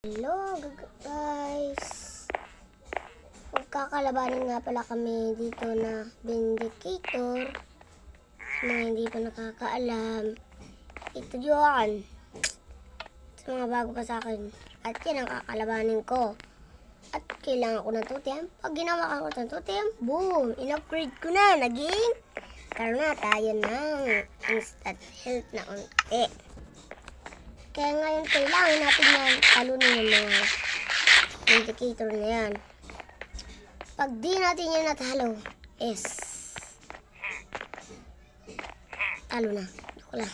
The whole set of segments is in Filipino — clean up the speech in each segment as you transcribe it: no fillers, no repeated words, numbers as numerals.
Hello guys, magkakalabanin nga pala kami dito na Vindicator. Sa mga hindi pa nakakaalam, ito yun, sa mga bago pa sa akin. At yan ang kakalabanin ko. At kailangan ko ng totem. Pag ginawa ko ng totem, boom, in-upgrade ko na, naging karoon na tayo ng instant health na unti. Kaya ngayon kailangan natin na talunin yung mga indicator na yan. Pag di natin yan natalo, talo na. Ako lang.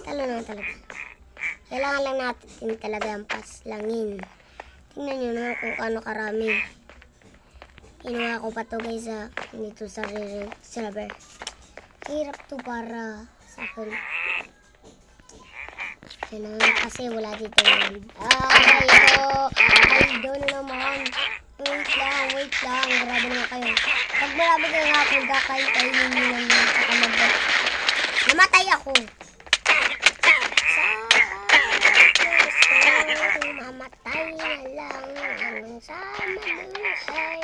Talo na talaga. Kailangan lang natin talaga ang paslangin. Tingnan nyo naman kung ano karami. Kinuha ko pa to guys dito sa server. Hirap to para sa akin. Yan kasi wala dito yun. Ay, doon naman. Wait lang. Grabe naman kayo. Pag marami kayo nga akong kain ninyo lang sa kamabot. Namatay ako. Mamatay na lang hanggang sa mabuhay.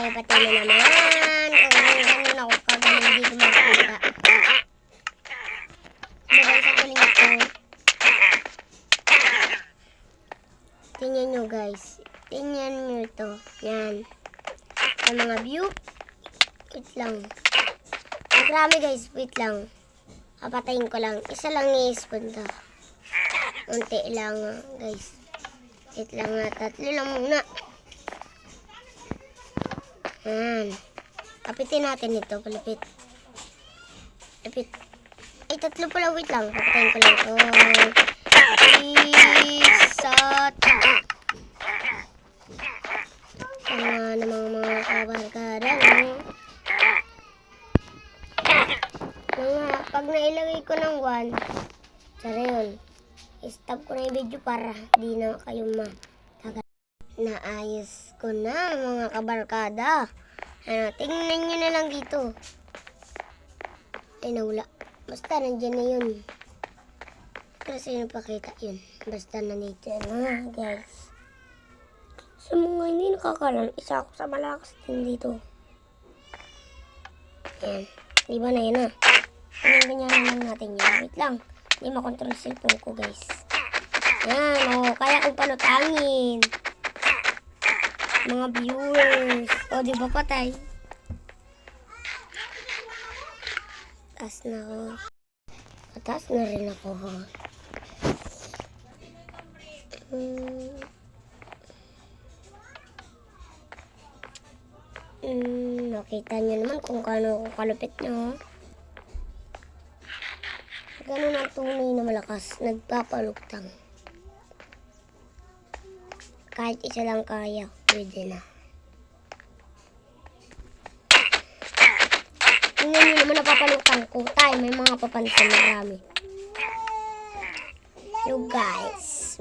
Patay na naman. Ganun ako pag hindi ko magpunta. Guys, ang galing ito. Tingnan nyo guys. Tingnan nyo ito. Yan. Ang mga view. Wait lang. Marami guys. Wait lang. Papatayin ko lang. Isa lang i-spawn to. Unti lang guys. Wait lang na. Tatlo lang muna. Yan. Kapitin natin ito. Palapit. Lapit. Ay, tatlo pala. Wait lang. Kapitayin ko lang ito. Isa. Tama namang mga kabarkada. Pag nailagay ko ng 1, tsara yun. I-stop ko na yung video para di na kayo naayos ko na mga kabarkada. Tingnan nyo na lang dito. Ay, nawala. Basta nandyan na yun. Kasi napakita yun. Basta nandito na guys. Sa mga hindi nakakalam, isa ako sa malakas din dito. Ayan. Di ba na yun na? Ganyan na lang natin yun. Wait lang. Hindi makontrol cellphone ko guys. Ayan. Kaya kong panutangin. Mga viewers. Di ba patay? Taas na ako. Taas na rin ako. Nakita nyo naman kung kano kalupit nyo. Ganun ang tunay na malakas. Nagpapalugtang. Kahit isa lang kaya, pwede na. Tingnan nyo naman napapalutang ko. Tayo, may mga papansin na marami. You guys.